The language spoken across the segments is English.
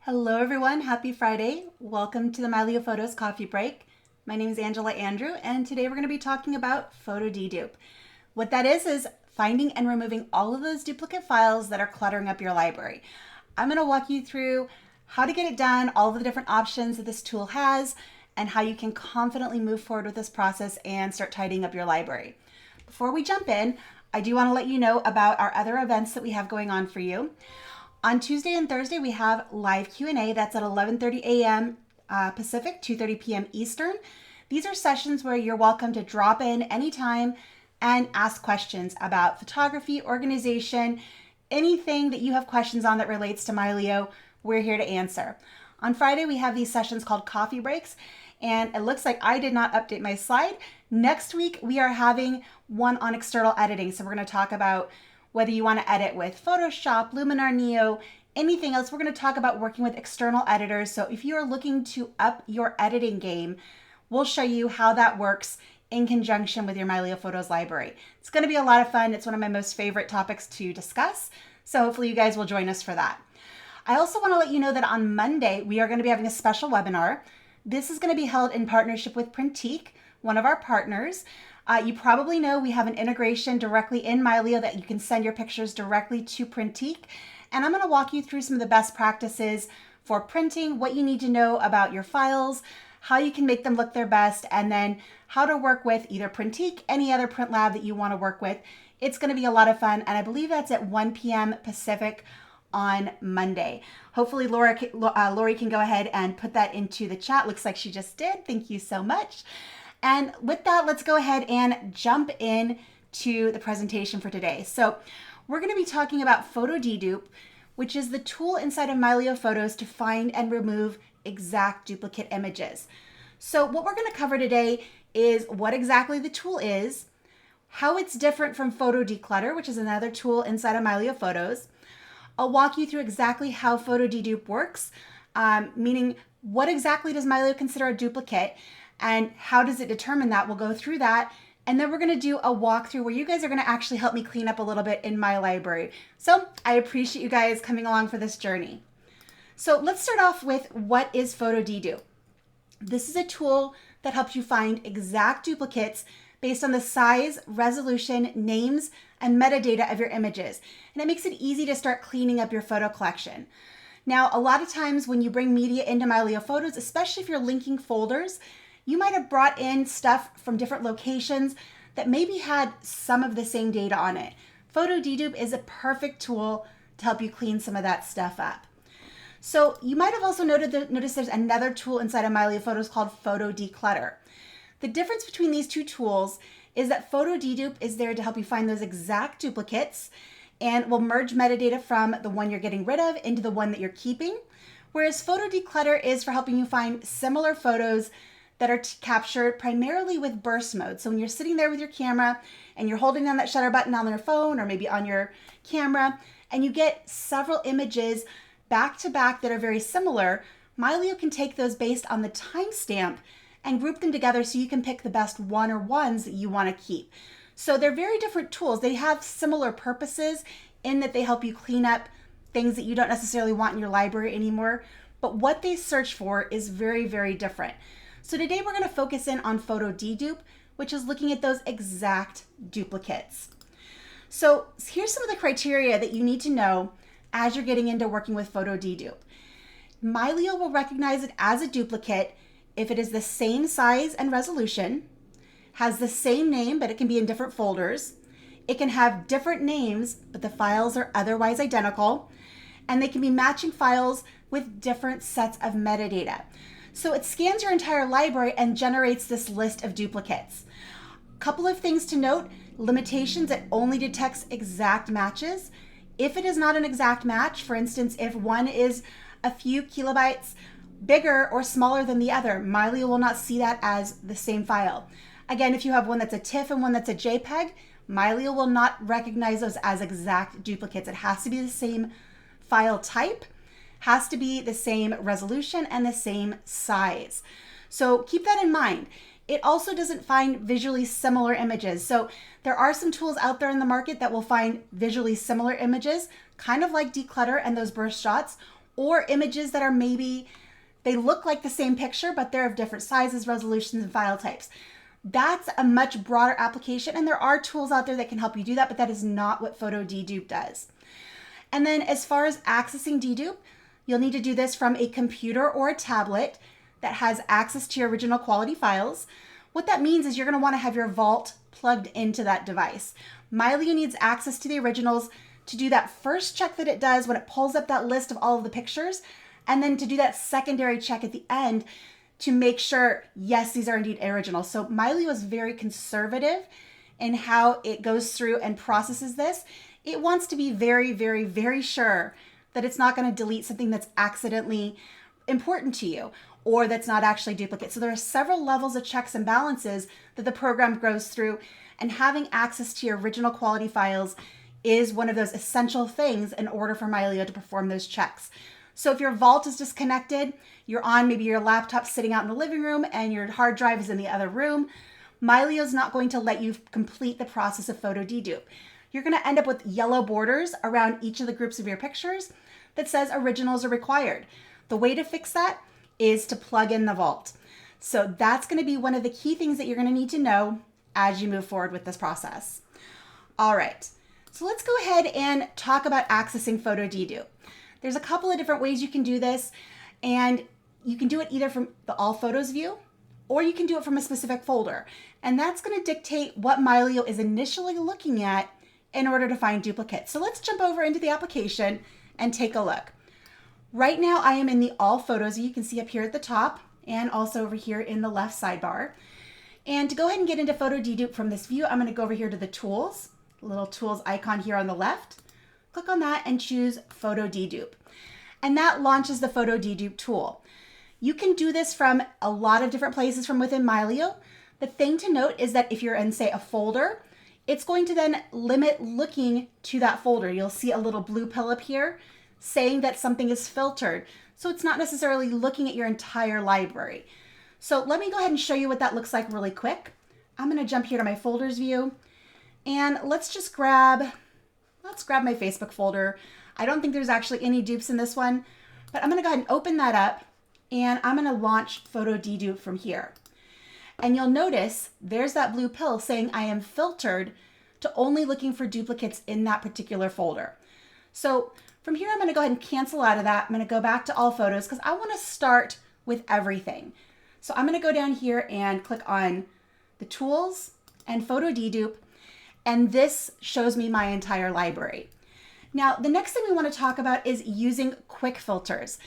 Hello everyone, happy Friday. Welcome to the Mylio Photos coffee break. My name is Angela Andrew and today we're going to be talking about Photo DeDupe. What that is finding and removing all of those duplicate files that are cluttering up your library. I'm going to walk you through how to get it done, all of the different options that this tool has, and how you can confidently move forward with this process and start tidying up your library. Before we jump in, I do want to let you know about our other events that we have going on for you. On Tuesday and Thursday, we have live Q&A. That's at 11:30 a.m. Pacific, 2:30 p.m. Eastern. These are sessions where you're welcome to drop in anytime and ask questions about photography, organization, anything that you have questions on that relates to Mylio, we're here to answer. On Friday, we have these sessions called coffee breaks, and it looks like I did not update my slide. Next week, we are having one on external editing. So we're going to talk about whether you want to edit with Photoshop, Luminar Neo, anything else. We're going to talk about working with external editors. So if you are looking to up your editing game, we'll show you how that works in conjunction with your Mylio Photos library. It's going to be a lot of fun. It's one of my most favorite topics to discuss. So hopefully you guys will join us for that. I also want to let you know that on Monday, we are going to be having a special webinar. This is going to be held in partnership with Printique, one of our partners. You probably know we have an integration directly in Mylio that you can send your pictures directly to Printique. And I'm going to walk you through some of the best practices for printing, what you need to know about your files, how you can make them look their best, and then how to work with either Printique, any other print lab that you want to work with. It's going to be a lot of fun, and I believe that's at 1 p.m. Pacific on Monday. Hopefully Lori can go ahead and put that into the chat. Looks like she just did. Thank you so much. And with that, let's go ahead and jump in to the presentation for today. So we're going to be talking about Photo DeDupe, which is the tool inside of Mylio Photos to find and remove exact duplicate images. So what we're going to cover today is what exactly the tool is, how it's different from Photo Declutter, which is another tool inside of Mylio Photos. I'll walk you through exactly how Photo DeDupe works, meaning what exactly does Mylio consider a duplicate, and how does it determine that? We'll go through that. And then we're going to do a walkthrough where you guys are going to actually help me clean up a little bit in my library. So I appreciate you guys coming along for this journey. So let's start off with what is Photo DeDupe. This is a tool that helps you find exact duplicates based on the size, resolution, names, and metadata of your images. And it makes it easy to start cleaning up your photo collection. Now, a lot of times when you bring media into Mylio Photos, especially if you're linking folders, you might have brought in stuff from different locations that maybe had some of the same data on it. Photo DeDupe is a perfect tool to help you clean some of that stuff up. So you might have also noticed there's another tool inside of Mylio Photos called Photo Declutter. The difference between these two tools is that Photo DeDupe is there to help you find those exact duplicates and will merge metadata from the one you're getting rid of into the one that you're keeping, whereas Photo Declutter is for helping you find similar photos that are captured primarily with burst mode. So when you're sitting there with your camera and you're holding down that shutter button on your phone or maybe on your camera, and you get several images back to back that are very similar, Mylio can take those based on the timestamp and group them together so you can pick the best one or ones that you want to keep. So they're very different tools. They have similar purposes in that they help you clean up things that you don't necessarily want in your library anymore, but what they search for is very, very different. So today we're going to focus in on Photo DeDupe, which is looking at those exact duplicates. So here's some of the criteria that you need to know as you're getting into working with Photo DeDupe. Mylio will recognize it as a duplicate if it is the same size and resolution, has the same name, but it can be in different folders. It can have different names, but the files are otherwise identical, and they can be matching files with different sets of metadata. So it scans your entire library and generates this list of duplicates. A couple of things to note: limitations, it only detects exact matches. If it is not an exact match, for instance, if one is a few kilobytes bigger or smaller than the other, Mylio will not see that as the same file. Again, if you have one that's a TIFF and one that's a JPEG, Mylio will not recognize those as exact duplicates. It has to be the same file type, has to be the same resolution and the same size. So keep that in mind. It also doesn't find visually similar images. So there are some tools out there in the market that will find visually similar images, kind of like Declutter and those burst shots, or images that are maybe, they look like the same picture, but they're of different sizes, resolutions, and file types. That's a much broader application, and there are tools out there that can help you do that, but that is not what Photo DeDupe does. And then as far as accessing DeDupe, you'll need to do this from a computer or a tablet that has access to your original quality files. What that means is you're going to want to have your vault plugged into that device. Mylio needs access to the originals to do that first check that it does when it pulls up that list of all of the pictures, and then to do that secondary check at the end to make sure, yes, these are indeed originals. So Mylio is very conservative in how it goes through and processes this. It wants to be very, very, very sure that it's not going to delete something that's accidentally important to you or that's not actually duplicate. So there are several levels of checks and balances that the program goes through, and having access to your original quality files is one of those essential things in order for Mylio to perform those checks. So if your vault is disconnected, you're on maybe your laptop sitting out in the living room and your hard drive is in the other room, Mylio is not going to let you complete the process of Photo DeDupe. You're going to end up with yellow borders around each of the groups of your pictures that says originals are required. The way to fix that is to plug in the vault. So that's going to be one of the key things that you're going to need to know as you move forward with this process. All right, so let's go ahead and talk about accessing Photo DeDupe. There's a couple of different ways you can do this, and you can do it either from the All Photos view, or you can do it from a specific folder. And that's going to dictate what Mylio is initially looking at in order to find duplicates. So let's jump over into the application and take a look. Right now I am in the All Photos. You can see up here at the top and also over here in the left sidebar. And to go ahead and get into Photo DeDupe from this view, I'm going to go over here to the tools, little tools icon here on the left. Click on that and choose Photo DeDupe. And that launches the Photo DeDupe tool. You can do this from a lot of different places from within Mylio. The thing to note is that if you're in, say, a folder, it's going to then limit looking to that folder. You'll see a little blue pill up here saying that something is filtered. So it's not necessarily looking at your entire library. So let me go ahead and show you what that looks like really quick. I'm going to jump here to my folders view, and let's grab my Facebook folder. I don't think there's actually any dupes in this one, but I'm going to go ahead and open that up, and I'm going to launch Photo DeDupe from here. And you'll notice there's that blue pill saying I am filtered to only looking for duplicates in that particular folder. So from here, I'm going to go ahead and cancel out of that. I'm going to go back to All Photos because I want to start with everything. So I'm going to go down here and click on the tools and Photo DeDupe, and this shows me my entire library. Now, the next thing we want to talk about is using quick filters.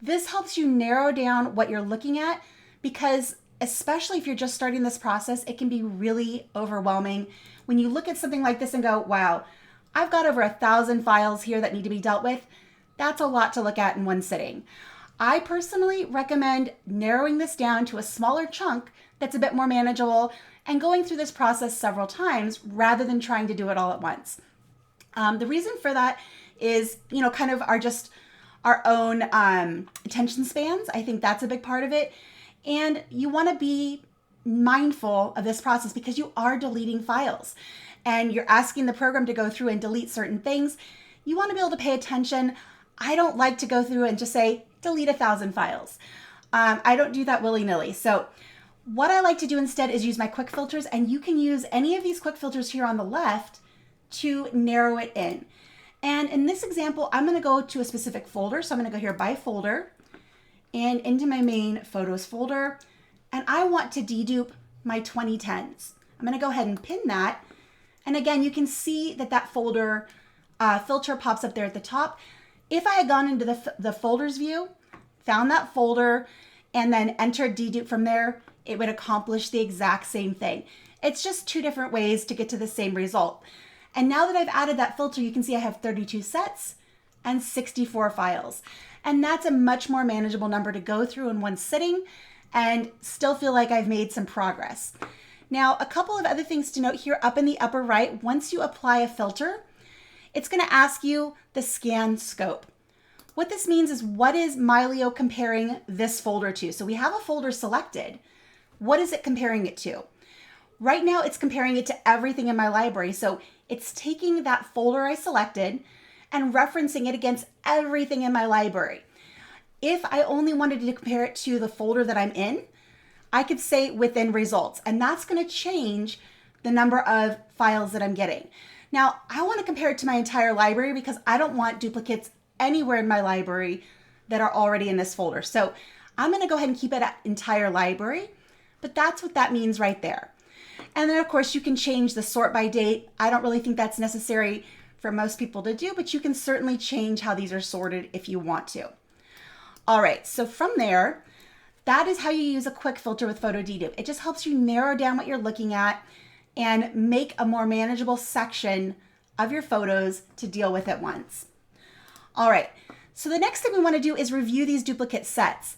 This helps you narrow down what you're looking at, because especially if you're just starting this process, it can be really overwhelming when you look at something like this and go, wow, I've got over 1,000 files here that need to be dealt with. That's a lot to look at in one sitting. I personally recommend narrowing this down to a smaller chunk that's a bit more manageable and going through this process several times rather than trying to do it all at once. The reason for that is, kind of our own attention spans. I think that's a big part of it. And you want to be mindful of this process because you are deleting files and you're asking the program to go through and delete certain things. You want to be able to pay attention. I don't like to go through and just say, delete 1,000 files. I don't do that willy-nilly. So what I like to do instead is use my quick filters, and you can use any of these quick filters here on the left to narrow it in. And in this example, I'm going to go to a specific folder. So I'm going to go here by folder and into my main photos folder. And I want to dedupe my 2010s. I'm going to go ahead and pin that. And again, you can see that folder filter pops up there at the top. If I had gone into the folders view, found that folder, and then entered dedupe from there, it would accomplish the exact same thing. It's just two different ways to get to the same result. And now that I've added that filter, you can see I have 32 sets and 64 files. And that's a much more manageable number to go through in one sitting and still feel like I've made some progress. Now, a couple of other things to note here up in the upper right. Once you apply a filter, it's going to ask you the scan scope. What this means is, what is Mylio comparing this folder to? So we have a folder selected. What is it comparing it to? Right now, it's comparing it to everything in my library. So it's taking that folder I selected and referencing it against everything in my library. if I only wanted to compare it to the folder that I'm in, I could say within results, and that's going to change the number of files that I'm getting. Now, I want to compare it to my entire library because I don't want duplicates anywhere in my library that are already in this folder. So I'm going to go ahead and keep it at entire library, but that's what that means right there. And then of course you can change the sort by date. I don't really think that's necessary for most people to do, but you can certainly change how these are sorted if you want to. All right, so from there, that is how you use a quick filter with Photo DeDupe. It just helps you narrow down what you're looking at and make a more manageable section of your photos to deal with at once. All right, so the next thing we want to do is review these duplicate sets.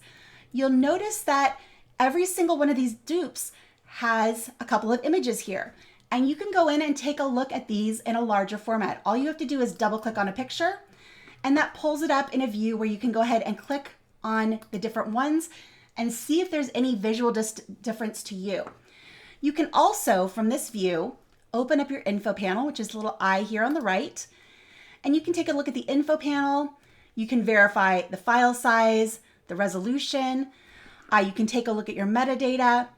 You'll notice that every single one of these dupes has a couple of images here, and you can go in and take a look at these in a larger format. All you have to do is double click on a picture, and that pulls it up in a view where you can go ahead and click on the different ones and see if there's any visual difference to you. You can also, from this view, open up your info panel, which is the little eye here on the right, and you can take a look at the info panel. You can verify the file size, the resolution. You can take a look at your metadata,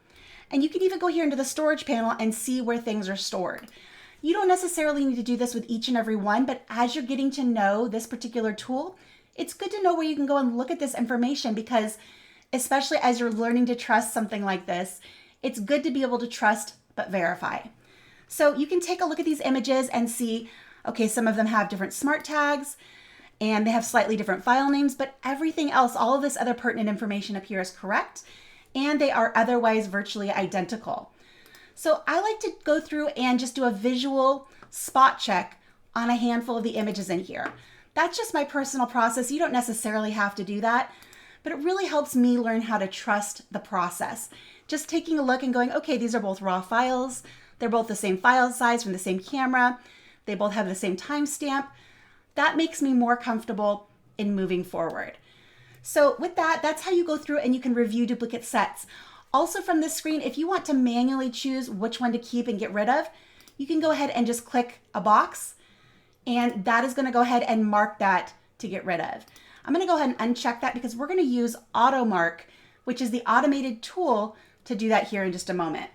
and you can even go here into the storage panel and see where things are stored. You don't necessarily need to do this with each and every one, but as you're getting to know this particular tool, it's good to know where you can go and look at this information, because especially as you're learning to trust something like this, it's good to be able to trust but verify. So you can take a look at these images and see, okay, some of them have different smart tags and they have slightly different file names, but everything else, all of this other pertinent information up here is correct, and they are otherwise virtually identical. So I like to go through and just do a visual spot check on a handful of the images in here. That's just my personal process. You don't necessarily have to do that, but it really helps me learn how to trust the process. Just taking a look and going, okay, these are both raw files. They're both the same file size from the same camera. They both have the same timestamp. That makes me more comfortable in moving forward. So with that, that's how you go through and you can review duplicate sets. Also from this screen, if you want to manually choose which one to keep and get rid of, you can go ahead and just click a box, and that is going to go ahead and mark that to get rid of. I'm going to go ahead and uncheck that because we're going to use AutoMark, which is the automated tool, to do that here in just a moment.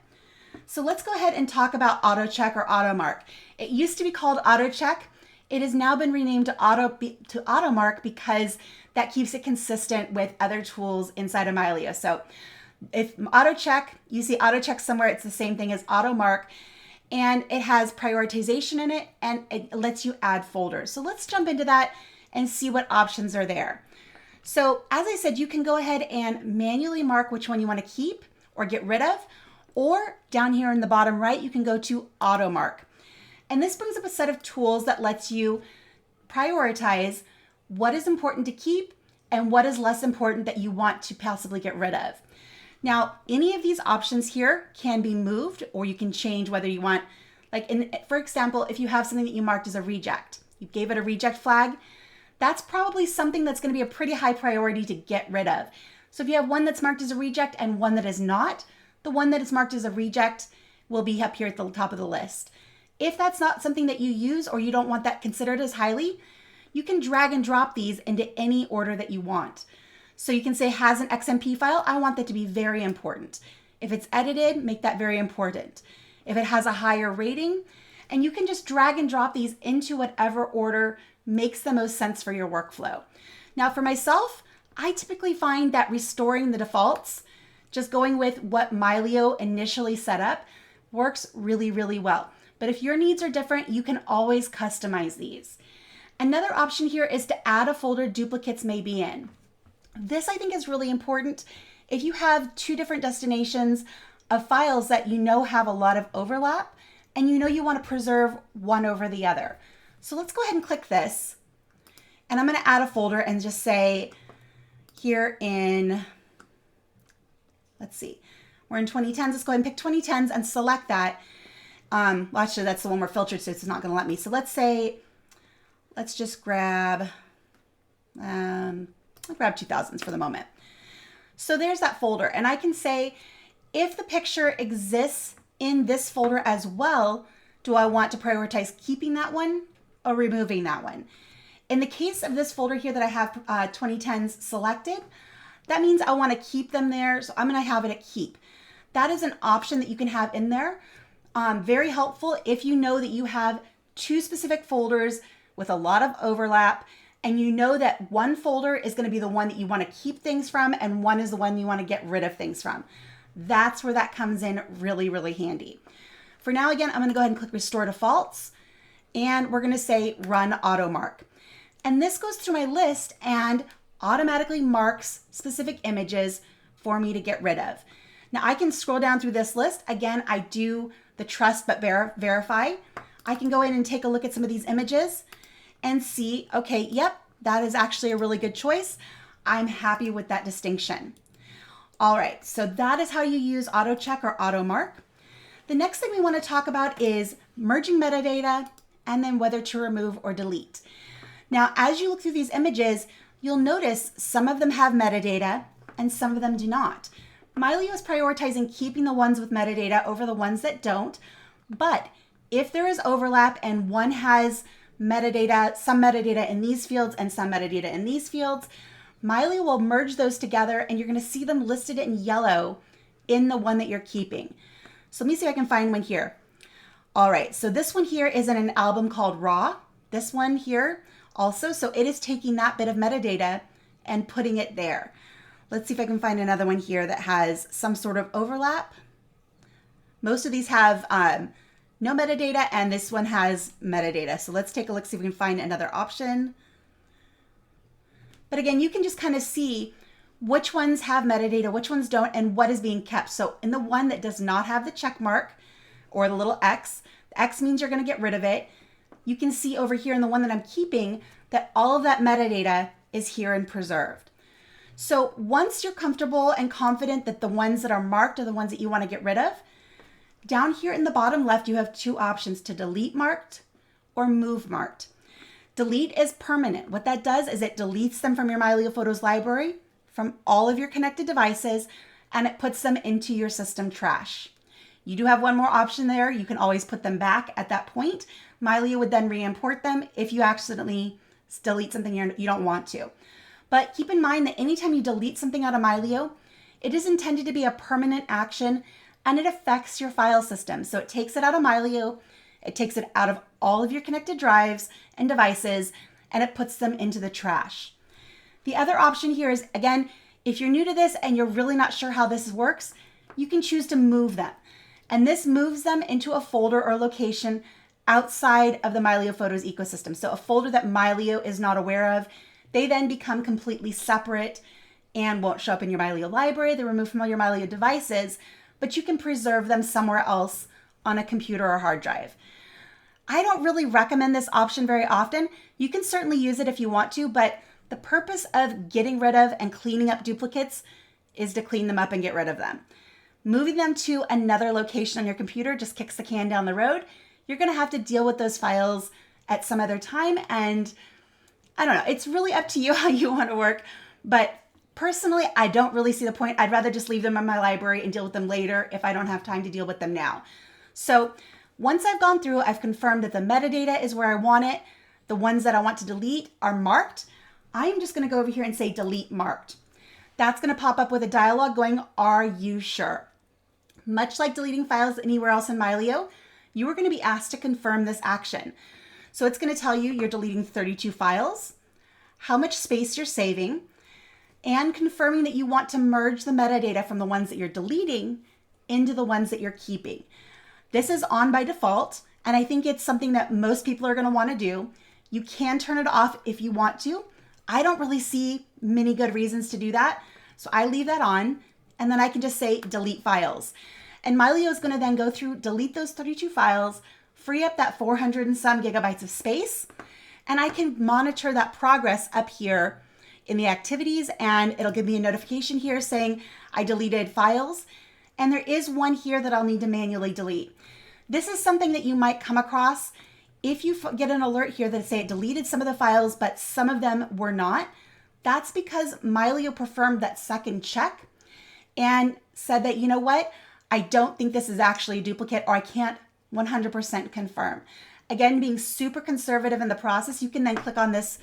So let's go ahead and talk about AutoCheck or AutoMark. It used to be called AutoCheck. It has now been renamed to AutoMark because that keeps it consistent with other tools inside of Mylio. So if AutoCheck, you see AutoCheck somewhere, it's the same thing as AutoMark, and it has prioritization in it, and it lets you add folders. So let's jump into that and see what options are there. So as I said, you can go ahead and manually mark which one you want to keep or get rid of, or down here in the bottom right, you can go to AutoMark. And this brings up a set of tools that lets you prioritize what is important to keep and what is less important that you want to possibly get rid of. Now, any of these options here can be moved, or you can change whether you want, for example, if you have something that you marked as a reject, you gave it a reject flag, that's probably something that's going to be a pretty high priority to get rid of. So if you have one that's marked as a reject and one that is not, the one that is marked as a reject will be up here at the top of the list. If that's not something that you use or you don't want that considered as highly, you can drag and drop these into any order that you want. So you can say, has an XMP file, I want that to be very important. If it's edited, make that very important. If it has a higher rating, and you can just drag and drop these into whatever order makes the most sense for your workflow. Now for myself, I typically find that restoring the defaults, just going with what Mylio initially set up, works really, really well. But if your needs are different, you can always customize these. Another option here is to add a folder duplicates may be in. This I think is really important if you have two different destinations of files that you know have a lot of overlap and you know you want to preserve one over the other. So let's go ahead and click this, and I'm going to add a folder and just say here in, let's see, we're in 2010s. Let's go ahead and pick 2010s and select that. Well, actually that's the one we're filtered, so it's not going to let me. So let's say, let's just grab, I'll grab 2000s for the moment. So there's that folder, and I can say if the picture exists in this folder as well, do I want to prioritize keeping that one or removing that one? In the case of this folder here that I have 2010s selected, that means I want to keep them there. So I'm going to have it at keep. That is an option that you can have in there. Very helpful if you know that you have two specific folders with a lot of overlap, and you know that one folder is going to be the one that you want to keep things from and one is the one you want to get rid of things from. That's where that comes in really, really handy. For now, again, I'm going to go ahead and click Restore Defaults, and we're going to say Run Auto Mark. And this goes through my list and automatically marks specific images for me to get rid of. Now I can scroll down through this list. Again, I do the trust but verify. I can go in and take a look at some of these images and see, okay, yep, that is actually a really good choice. I'm happy with that distinction. All right, so that is how you use auto check or auto mark. The next thing we want to talk about is merging metadata and then whether to remove or delete. Now, as you look through these images, you'll notice some of them have metadata and some of them do not. Mylio is prioritizing keeping the ones with metadata over the ones that don't, but if there is overlap and one has metadata, some metadata in these fields and some metadata in these fields, Mylio will merge those together and you're going to see them listed in yellow in the one that you're keeping. So let me see if I can find one here. All right, so this one here is in an album called Raw. This one here also, so it is taking that bit of metadata and putting it there. Let's see if I can find another one here that has some sort of overlap. Most of these have no metadata, and this one has metadata. So let's take a look, see if we can find another option. But again, you can just kind of see which ones have metadata, which ones don't, and what is being kept. So in the one that does not have the check mark or the little X, the X means you're going to get rid of it. You can see over here in the one that I'm keeping that all of that metadata is here and preserved. So once you're comfortable and confident that the ones that are marked are the ones that you want to get rid of, down here in the bottom left, you have two options to delete marked or move marked. Delete is permanent. What that does is it deletes them from your Mylio Photos library, from all of your connected devices, and it puts them into your system trash. You do have one more option there. You can always put them back at that point. Mylio would then re-import them if you accidentally delete something you don't want to. But keep in mind that anytime you delete something out of Mylio, it is intended to be a permanent action and it affects your file system. So it takes it out of Mylio, it takes it out of all of your connected drives and devices, and it puts them into the trash. The other option here is, again, if you're new to this and you're really not sure how this works, you can choose to move them. And this moves them into a folder or location outside of the Mylio Photos ecosystem. So a folder that Mylio is not aware of, they then become completely separate and won't show up in your Mylio library. They're removed from all your Mylio devices, but you can preserve them somewhere else on a computer or hard drive. I don't really recommend this option very often. You can certainly use it if you want to, but the purpose of getting rid of and cleaning up duplicates is to clean them up and get rid of them. Moving them to another location on your computer just kicks the can down the road. You're going to have to deal with those files at some other time, and I don't know, it's really up to you how you want to work, but personally, I don't really see the point. I'd rather just leave them in my library and deal with them later if I don't have time to deal with them now. So once I've gone through, I've confirmed that the metadata is where I want it. The ones that I want to delete are marked. I'm just going to go over here and say delete marked. That's going to pop up with a dialog going, are you sure? Much like deleting files anywhere else in Mylio, you are going to be asked to confirm this action. So it's going to tell you you're deleting 32 files, how much space you're saving, and confirming that you want to merge the metadata from the ones that you're deleting into the ones that you're keeping. This is on by default, and I think it's something that most people are going to want to do. You can turn it off if you want to. I don't really see many good reasons to do that, so I leave that on, and then I can just say delete files. And Mylio is going to then go through, delete those 32 files, free up that 400 and some gigabytes of space, and I can monitor that progress up here in the activities, and it'll give me a notification here saying I deleted files, and there is one here that I'll need to manually delete. This is something that you might come across if you get an alert here that say it deleted some of the files, but some of them were not. That's because Mylio performed that second check and said that, you know what, I don't think this is actually a duplicate, or I can't 100% confirm. Again, being super conservative in the process, you can then click on this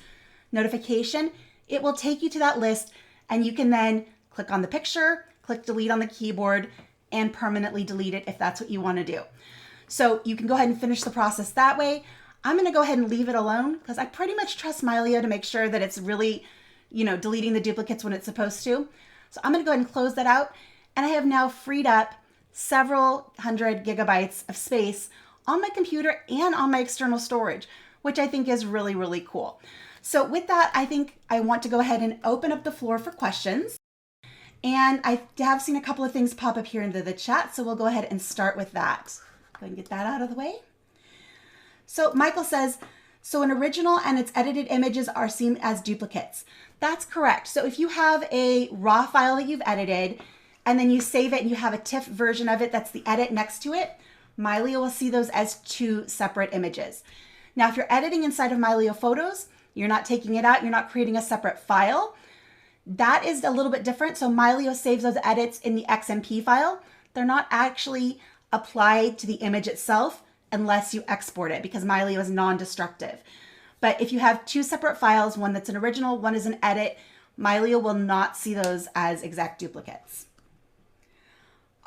notification. It will take you to that list, and you can then click on the picture, click delete on the keyboard, and permanently delete it if that's what you want to do. So you can go ahead and finish the process that way. I'm going to go ahead and leave it alone because I pretty much trust Mylio to make sure that it's really, deleting the duplicates when it's supposed to. So I'm going to go ahead and close that out. And I have now freed up several hundred gigabytes of space on my computer and on my external storage, which I think is really, really cool. So with that, I think I want to go ahead and open up the floor for questions. And I have seen a couple of things pop up here into the chat, so we'll go ahead and start with that. Go ahead and get that out of the way. So Michael says, so an original and its edited images are seen as duplicates. That's correct. So if you have a raw file that you've edited and then you save it and you have a TIFF version of it, that's the edit next to it, Mylio will see those as two separate images. Now, if you're editing inside of Mylio Photos, you're not taking it out, you're not creating a separate file. That is a little bit different. So Mylio saves those edits in the XMP file. They're not actually applied to the image itself unless you export it, because Mylio is non-destructive. But if you have two separate files, one that's an original, one is an edit, Mylio will not see those as exact duplicates.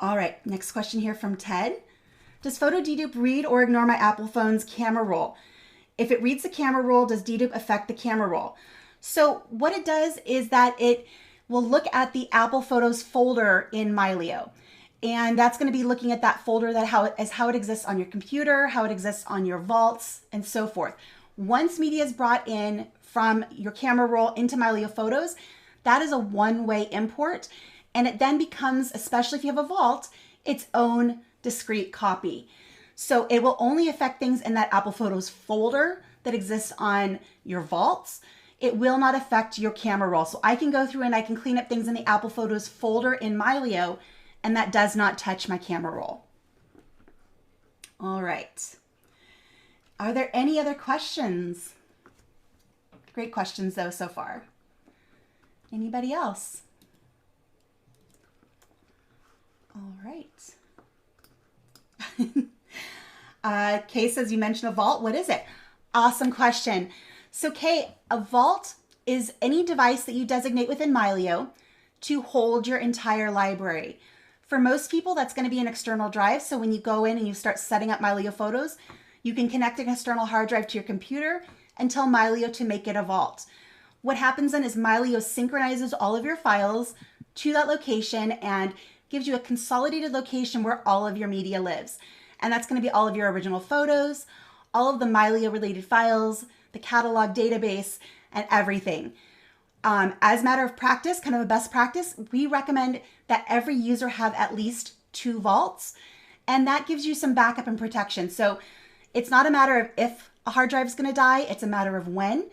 All right, next question here from Ted. Does Photo DeDupe read or ignore my Apple phone's camera roll? If it reads the camera roll, does DeDupe affect the camera roll? So what it does is that it will look at the Apple Photos folder in Mylio. And that's going to be looking at that folder, how it exists on your computer, how it exists on your vaults, and so forth. Once media is brought in from your camera roll into Mylio Photos, that is a one-way import. And it then becomes, especially if you have a vault, its own discrete copy. So it will only affect things in that Apple Photos folder that exists on your vaults. It will not affect your camera roll. So I can go through and I can clean up things in the Apple Photos folder in Mylio, and that does not touch my camera roll. All right. Are there any other questions? Great questions though so far. Anybody else? All right. Kay says, you mentioned a vault. What is it? Awesome question. So Kay, a vault is any device that you designate within Mylio to hold your entire library. For most people, that's going to be an external drive. So when you go in and you start setting up Mylio Photos, you can connect an external hard drive to your computer and tell Mylio to make it a vault. What happens then is Mylio synchronizes all of your files to that location and gives you a consolidated location where all of your media lives. And that's going to be all of your original photos, all of the Mylio related files, the catalog database, and everything. As a matter of practice, kind of a best practice, we recommend that every user have at least 2 vaults, and that gives you some backup and protection. So it's not a matter of if a hard drive is going to die, it's a matter of when.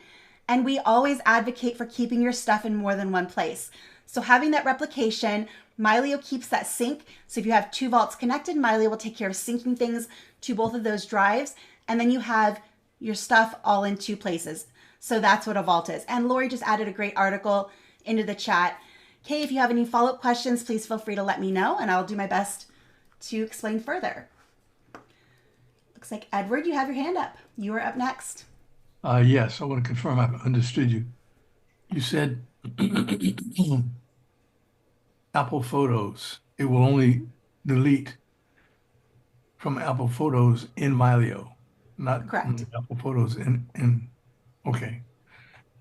And we always advocate for keeping your stuff in more than one place. So having that replication, Mylio keeps that sync. So if you have 2 vaults connected, Mylio will take care of syncing things to both of those drives, and then you have your stuff all in 2 places. So that's what a vault is. And Lori just added a great article into the chat. Kay, if you have any follow-up questions, please feel free to let me know, and I'll do my best to explain further. Looks like Edward, you have your hand up. You are up next. Yes, I want to confirm I understood you. You said Apple Photos, it will only delete from Apple Photos in Mylio, not Correct. Apple Photos in okay.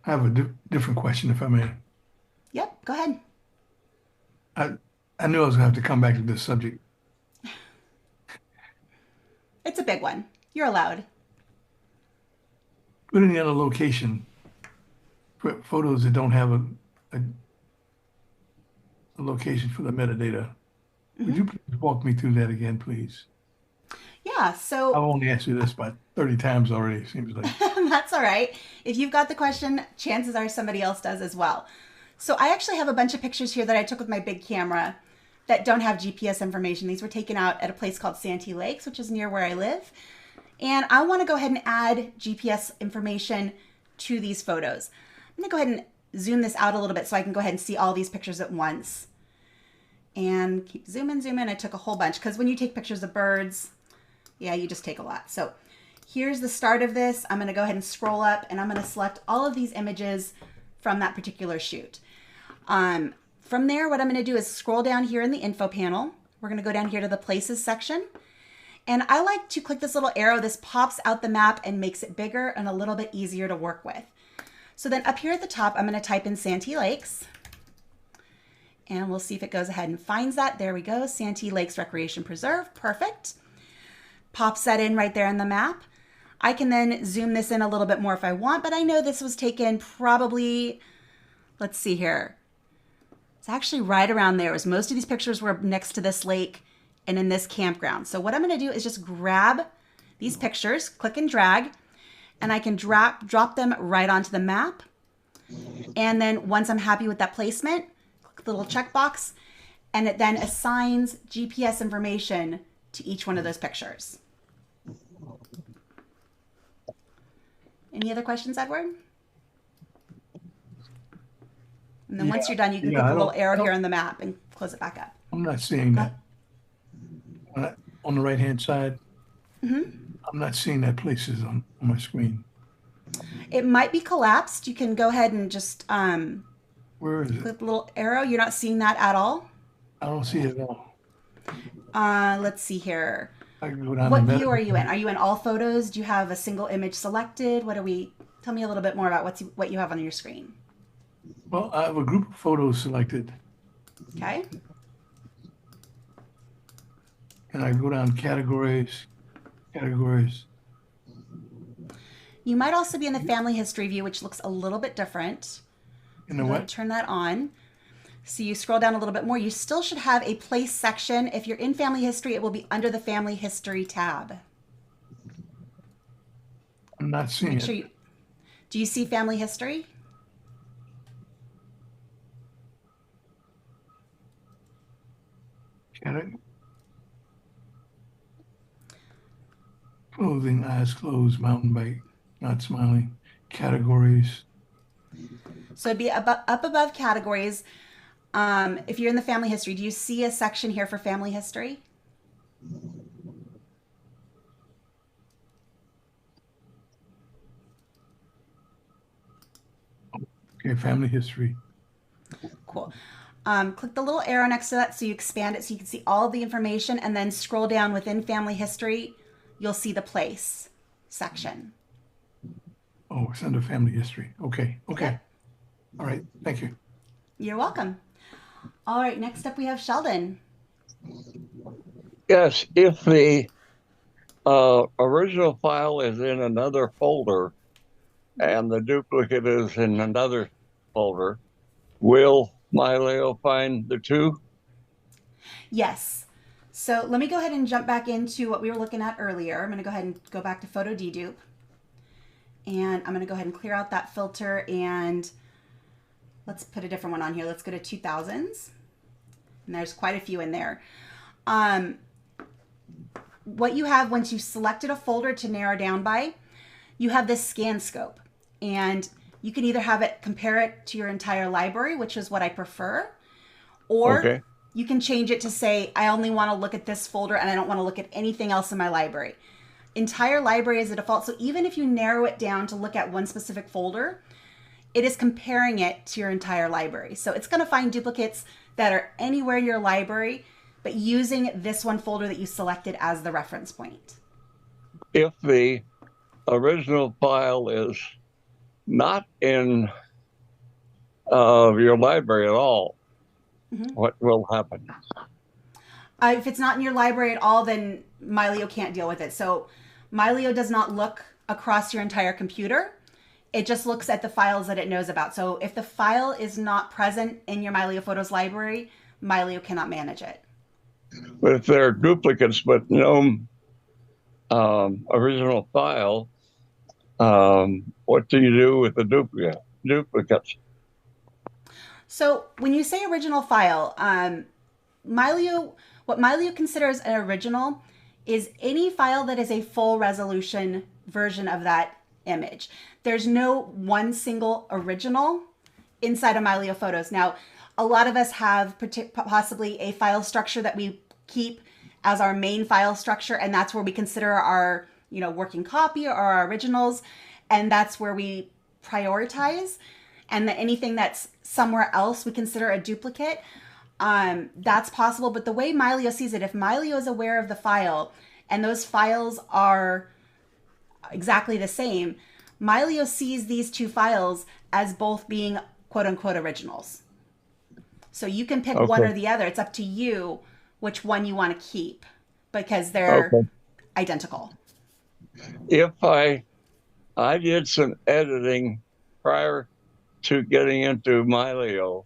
I have a different question, if I may. Yep, go ahead. I knew I was going to have to come back to this subject. It's a big one. You're allowed. Put any other location for photos that don't have a location for the metadata. Would you please walk me through that again, please? Yeah, so I've only asked you this about 30 times already, it seems like. that's all right. If you've got the question, chances are somebody else does as well. So I actually have a bunch of pictures here that I took with my big camera that don't have GPS information. These were taken out at a place called Santee Lakes, which is near where I live. And I want to go ahead and add GPS information to these photos. I'm going to go ahead and zoom this out a little bit so I can go ahead and see all these pictures at once. And keep zooming. I took a whole bunch because when you take pictures of birds, yeah, you just take a lot. So here's the start of this. I'm going to go ahead and scroll up and I'm going to select all of these images from that particular shoot. From there, what I'm going to do is scroll down here in the info panel. We're going to go down here to the places section. And I like to click this little arrow. This pops out the map and makes it bigger and a little bit easier to work with. So then up here at the top, I'm going to type in Santee Lakes. And we'll see if it goes ahead and finds that. There we go, Santee Lakes Recreation Preserve, perfect. Pops that in right there in the map. I can then zoom this in a little bit more if I want, but I know this was taken probably, let's see here. It's actually right around there, as most of these pictures were next to this lake and in this campground. So what I'm gonna do is just grab these pictures, click and drag, and I can drop them right onto the map. And then once I'm happy with that placement, click the little checkbox, and it then assigns GPS information to each one of those pictures. Any other questions, Edward? And then once you're done, you can click the little arrow here on the map and close it back up. I'm not seeing that. On the right-hand side, I'm not seeing that places on my screen. It might be collapsed. You can go ahead and just Where is click it? the little arrow. You're not seeing that at all? I don't see it at all. Let's see here. I can go down What to view are you in? Are you in all photos? Do you have a single image selected? Tell me a little bit more about what you have on your screen. Well, I have a group of photos selected, Okay. and I go down categories. You might also be in the family history view, which looks a little bit different. You know what? Turn that on. So you scroll down a little bit more. You still should have a place section. If you're in family history, it will be under the family history tab. I'm not seeing it. Do you see family history? Clothing, eyes closed, mountain bike, not smiling. Categories. So it'd be up above categories. If you're in the family history, do you see a section here for family history? Okay, family history. Cool. Click the little arrow next to that so you expand it so you can see all of the information, and then scroll down within family history. You'll see the place section. Oh, it's under family history. Okay. Okay. All right, thank you. You're welcome. All right, next up we have Sheldon. Yes, if the original file is in another folder and the duplicate is in another folder, will Mylio find the two? Yes. So let me go ahead and jump back into what we were looking at earlier. I'm going to go ahead and go back to Photo DeDupe. And I'm going to go ahead and clear out that filter, and let's put a different one on here. Let's go to 2000s. And there's quite a few in there. What you have once you've selected a folder to narrow down by, you have this scan scope. And you can either have it compare it to your entire library, which is what I prefer, or you can change it to say, I only want to look at this folder and I don't want to look at anything else in my library. Entire library is a default. So even if you narrow it down to look at one specific folder, it is comparing it to your entire library. So it's going to find duplicates that are anywhere in your library, but using this one folder that you selected as the reference point. If the original file is not in your library at all, what will happen? If it's not in your library at all, then Mylio can't deal with it. So Mylio does not look across your entire computer. It just looks at the files that it knows about. So if the file is not present in your Mylio Photos library, Mylio cannot manage it. But if there are duplicates but no original file, what do you do with the duplicates? So when you say original file, what Mylio considers an original is any file that is a full resolution version of that image. There's no one single original inside of Mylio Photos. Now, a lot of us have possibly a file structure that we keep as our main file structure, and that's where we consider our working copy or our originals, and that's where we prioritize. And that anything that's somewhere else we consider a duplicate. That's possible, but the way Mylio sees it, if Mylio is aware of the file and those files are exactly the same, Mylio sees these two files as both being quote unquote originals. So you can pick one or the other. It's up to you which one you want to keep because they're identical. If I did some editing prior to getting into Mylio,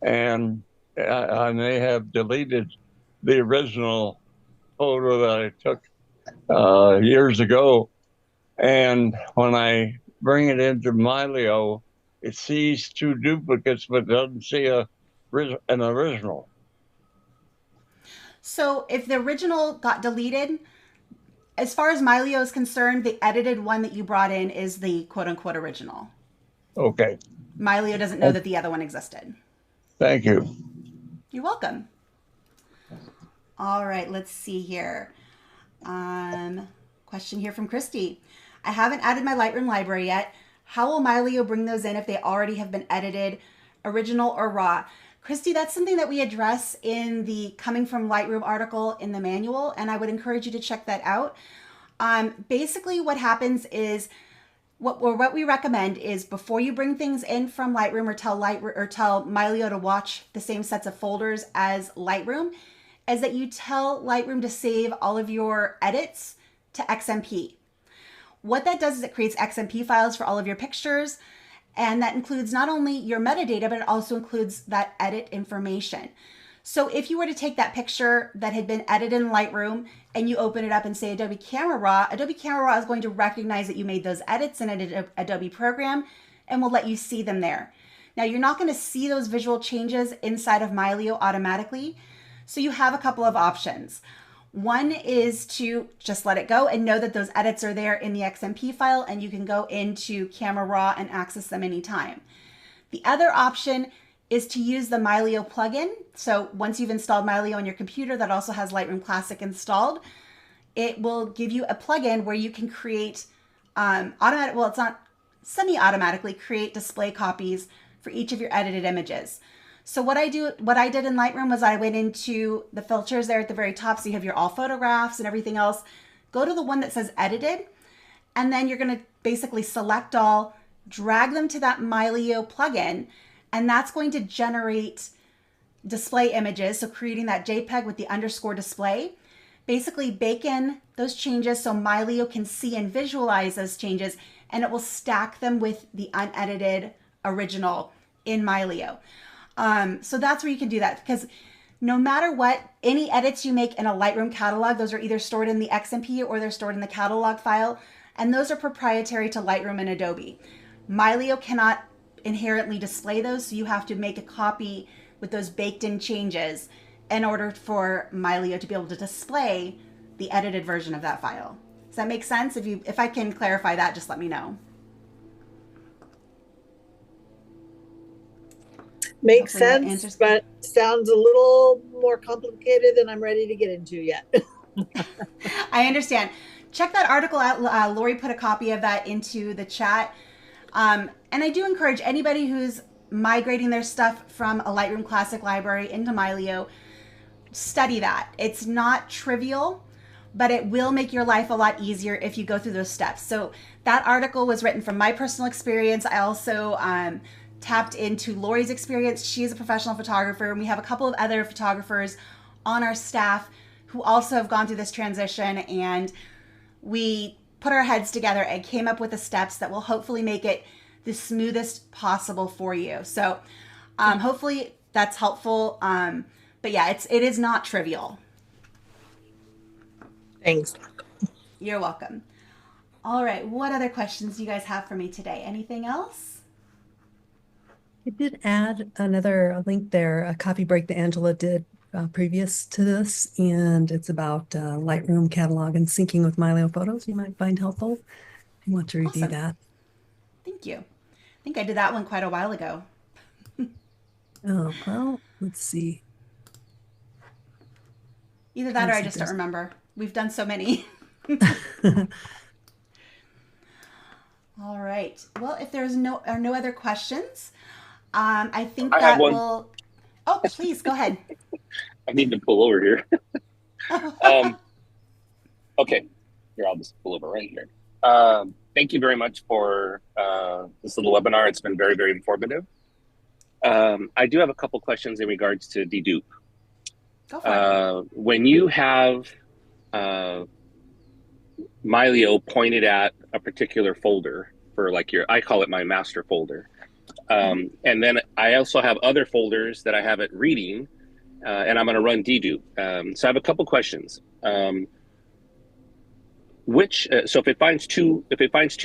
and I may have deleted the original photo that I took years ago. And when I bring it into Mylio, it sees two duplicates, but doesn't see an original. So if the original got deleted, as far as Mylio is concerned, the edited one that you brought in is the quote unquote original. Okay. Mylio doesn't know that the other one existed. Thank you. You're welcome. All right, let's see here. Question here from Christy. I haven't added my Lightroom library yet. How will Mylio bring those in if they already have been edited, original or raw? Christy, that's something that we address in the Coming from Lightroom article in the manual, and I would encourage you to check that out. Basically, what happens is what we recommend is before you bring things in from Lightroom or tell Mylio to watch the same sets of folders as Lightroom, is that you tell Lightroom to save all of your edits to XMP. What that does is it creates XMP files for all of your pictures, and that includes not only your metadata, but it also includes that edit information. So if you were to take that picture that had been edited in Lightroom and you open it up and say Adobe Camera Raw is going to recognize that you made those edits in an Adobe program and will let you see them there. Now, you're not going to see those visual changes inside of Mylio automatically, so you have a couple of options. One is to just let it go and know that those edits are there in the XMP file and you can go into Camera Raw and access them anytime. The other option is to use the Mylio plugin. So once you've installed Mylio on your computer that also has Lightroom Classic installed, it will give you a plugin where you can create it's not semi-automatically create display copies for each of your edited images. So what I did in Lightroom was I went into the filters there at the very top. So you have your all photographs and everything else. Go to the one that says edited, and then you're going to basically select all, drag them to that Mylio plugin, and that's going to generate display images. So creating that JPEG with the underscore display, basically bake in those changes so Mylio can see and visualize those changes, and it will stack them with the unedited original in Mylio. So that's where you can do that, because no matter what, any edits you make in a Lightroom catalog, those are either stored in the XMP or they're stored in the catalog file, and those are proprietary to Lightroom and Adobe. Mylio cannot inherently display those, so you have to make a copy with those baked in changes in order for Mylio to be able to display the edited version of that file. Does that make sense? If I can clarify that, just let me know. Makes sense, but sounds a little more complicated than I'm ready to get into yet. I understand. Check that article out. Lori put a copy of that into the chat. And I do encourage anybody who's migrating their stuff from a Lightroom Classic library into Mylio, study that. It's not trivial, but it will make your life a lot easier if you go through those steps. So that article was written from my personal experience. I also tapped into Lori's experience. She is a professional photographer, and we have a couple of other photographers on our staff who also have gone through this transition, and we put our heads together and came up with the steps that will hopefully make it the smoothest possible for you. So hopefully that's helpful. But yeah, it is not trivial. Thanks. You're welcome. All right, what other questions do you guys have for me today? Anything else? I did add another link there, a copy break that Angela did previous to this, and it's about Lightroom catalog and syncing with Mylio Photos. You might find helpful if you want to review that. Thank you. I think I did that one quite a while ago. Oh, well, let's see. Either that or I just don't remember. We've done so many. All right. Well, if there's no other questions, I think I have that one. will. Oh, please go ahead. I need to pull over here. Okay, here, I'll just pull over right here. Thank you very much for this little webinar. It's been very, very informative. I do have a couple questions in regards to dedupe. Go for it. When you have Mylio pointed at a particular folder for like I call it my master folder. And then I also have other folders that I have it reading, and I'm going to run dedupe. So I have a couple questions. So if it finds two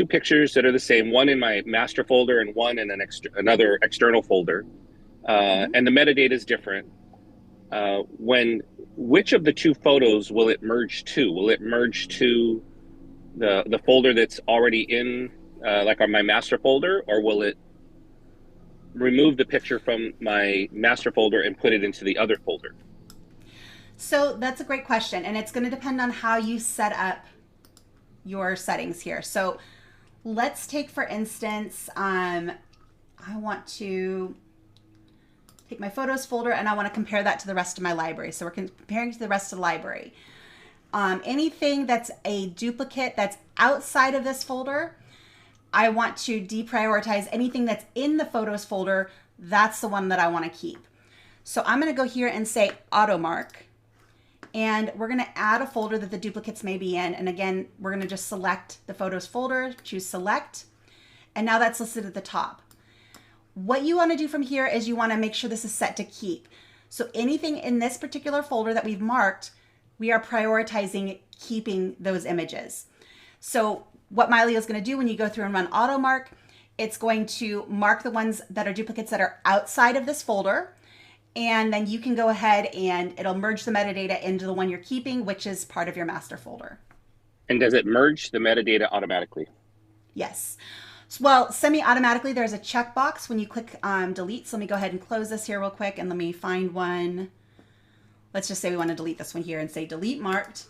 pictures that are the same, one in my master folder and one in another external folder, and the metadata is different, which of the two photos will it merge to? Will it merge to the folder that's already in like on my master folder, or will it remove the picture from my master folder and put it into the other folder? So that's a great question, and it's going to depend on how you set up your settings here. So let's take, for instance, I want to take my photos folder and I want to compare that to the rest of my library. So we're comparing to the rest of the library. Anything that's a duplicate that's outside of this folder, I want to deprioritize. Anything that's in the photos folder, that's the one that I want to keep. So I'm going to go here and say auto mark. And we're going to add a folder that the duplicates may be in. And again, we're going to just select the photos folder, choose select. And now that's listed at the top. What you want to do from here is you want to make sure this is set to keep. So anything in this particular folder that we've marked, we are prioritizing keeping those images. So what Mylio is going to do when you go through and run auto mark, it's going to mark the ones that are duplicates that are outside of this folder. And then you can go ahead and it'll merge the metadata into the one you're keeping, which is part of your master folder. And does it merge the metadata automatically? Yes. Well, semi-automatically, there's a checkbox when you click delete. So let me go ahead and close this here real quick and let me find one. Let's just say we want to delete this one here and say delete marked.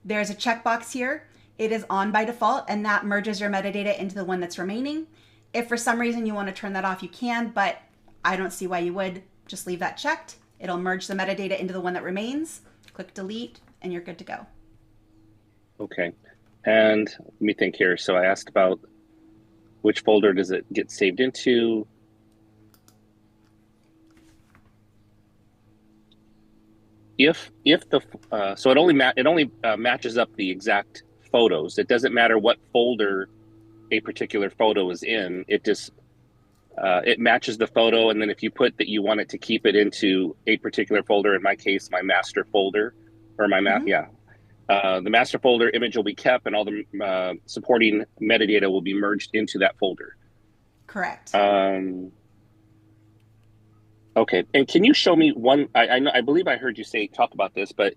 There's a checkbox here. It is on by default, and that merges your metadata into the one that's remaining. If for some reason you want to turn that off, you can, but I don't see why you would. Just leave that checked. It'll merge the metadata into the one that remains. Click delete and you're good to go. Okay. And let me think here. So I asked about which folder does it get saved into? If the so it only matches up the exact photos. It doesn't matter what folder a particular photo is in. It just it matches the photo, and then if you put that you want it to keep it into a particular folder, in my case, my master folder, or my the master folder image will be kept, and all the supporting metadata will be merged into that folder. Correct. Okay, and can you show me one? I believe I heard you talk about this, but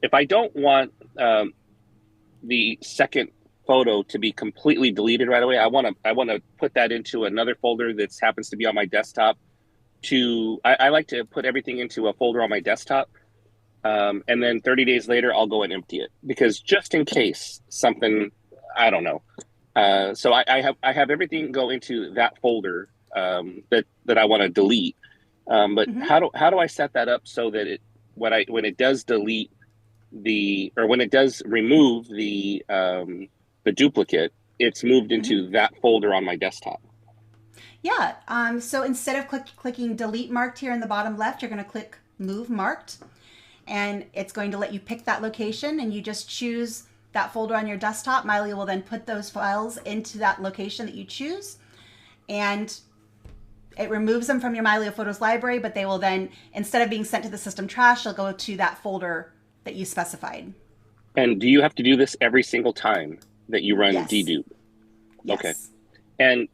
if I don't want the second photo to be completely deleted right away, I want to put that into another folder that happens to be on my desktop. I like to put everything into a folder on my desktop, and then 30 days later I'll go and empty it, because just in case something, I don't know. So I have everything go into that folder that I want to delete. But how do I set that up so that when it does delete when it does remove the duplicate, it's moved into that folder on my desktop? Yeah. So instead of clicking delete marked here in the bottom left, you're going to click move marked, and it's going to let you pick that location, and you just choose that folder on your desktop. Mylio will then put those files into that location that you choose, and it removes them from your Mylio Photos library, but they will then, instead of being sent to the system trash, they'll go to that folder that you specified. And do you have to do this every single time that you run dedupe? Yes. Okay. And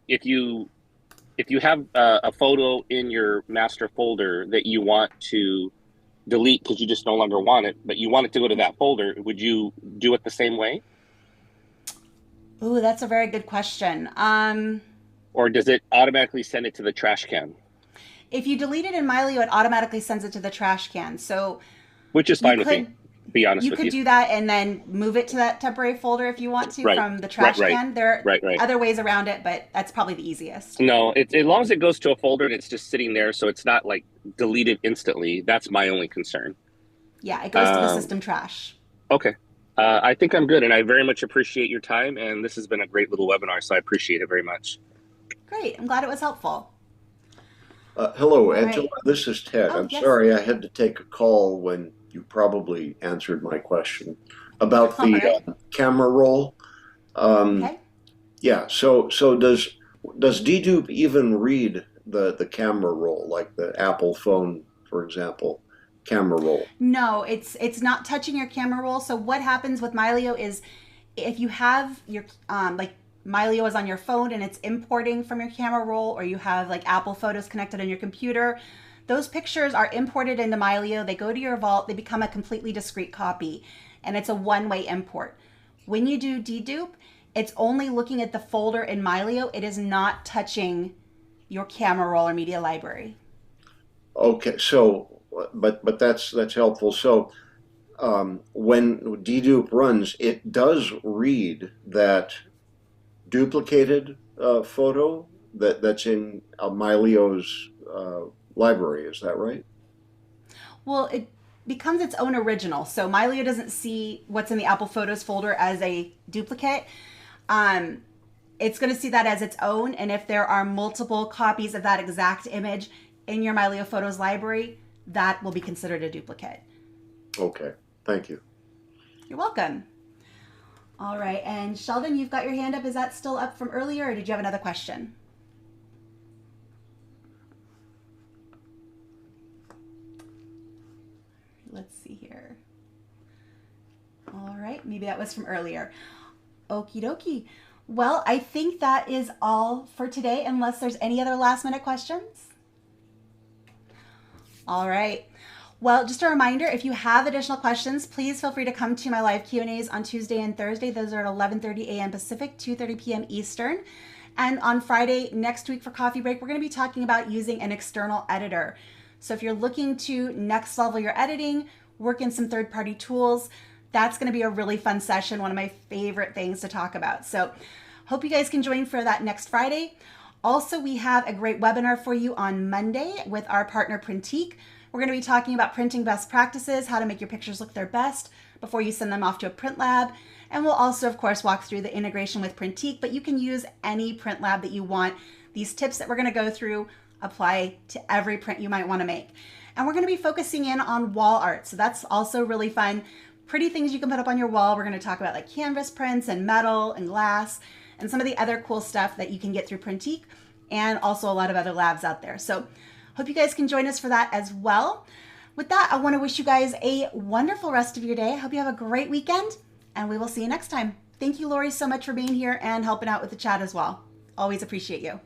if you have a photo in your master folder that you want to delete because you just no longer want it, but you want it to go to that folder, would you do it the same way? Ooh, that's a very good question. Or does it automatically send it to the trash can? If you delete it in Mylio, it automatically sends it to the trash can. So, which is fine with me. be honest You with could you. do that and then move it to that temporary folder if you want to Right. from the trash Right. can. There are Right. other ways around it, but that's probably the easiest. No, as long as it goes to a folder and it's just sitting there, so it's not like deleted instantly. That's my only concern. Yeah, it goes to the system trash. Okay. I think I'm good, and I very much appreciate your time, and this has been a great little webinar, so I appreciate it very much. Great. I'm glad it was helpful. Hello, All Angela. right. This is Ted. Oh, I'm yes. sorry I had to take a call when you probably answered my question about All the right. camera roll. Okay. Yeah. So does DeDupe even read the camera roll, like the Apple phone, for example, camera roll? No, it's not touching your camera roll. So what happens with Mylio is if you have your like Mylio is on your phone and it's importing from your camera roll, or you have like Apple Photos connected on your computer, those pictures are imported into Mylio. They go to your vault. They become a completely discrete copy, and it's a one-way import. When you do dedupe, it's only looking at the folder in Mylio. It is not touching your camera roll or media library. Okay. So, but that's helpful. So when dedupe runs, it does read that duplicated photo that's in Mylio's library. Is that right? Well, it becomes its own original. So Mylio doesn't see what's in the Apple Photos folder as a duplicate. It's going to see that as its own. And if there are multiple copies of that exact image in your Mylio Photos library, that will be considered a duplicate. Okay. Thank you. You're welcome. All right. And Sheldon, you've got your hand up. Is that still up from earlier, or did you have another question? Let's see here. All right. Maybe that was from earlier. Okie dokie. Well, I think that is all for today, unless there's any other last minute questions. All right. Well, just a reminder, if you have additional questions, please feel free to come to my live Q&As on Tuesday and Thursday. Those are at 11:30 a.m. Pacific, 2:30 p.m. Eastern. And on Friday next week for Coffee Break, we're going to be talking about using an external editor. So if you're looking to next level your editing, work in some third-party tools, that's going to be a really fun session, one of my favorite things to talk about. So hope you guys can join for that next Friday. Also, we have a great webinar for you on Monday with our partner Printique. We're going to be talking about printing best practices, how to make your pictures look their best before you send them off to a print lab. And we'll also, of course, walk through the integration with Printique, but you can use any print lab that you want. These tips that we're going to go through apply to every print you might want to make. And we're going to be focusing in on wall art. So that's also really fun. Pretty things you can put up on your wall. We're going to talk about like canvas prints and metal and glass and some of the other cool stuff that you can get through Printique, and also a lot of other labs out there. So hope you guys can join us for that as well. With that, I want to wish you guys a wonderful rest of your day. I hope you have a great weekend, and we will see you next time. Thank you, Lori, so much for being here and helping out with the chat as well. Always appreciate you.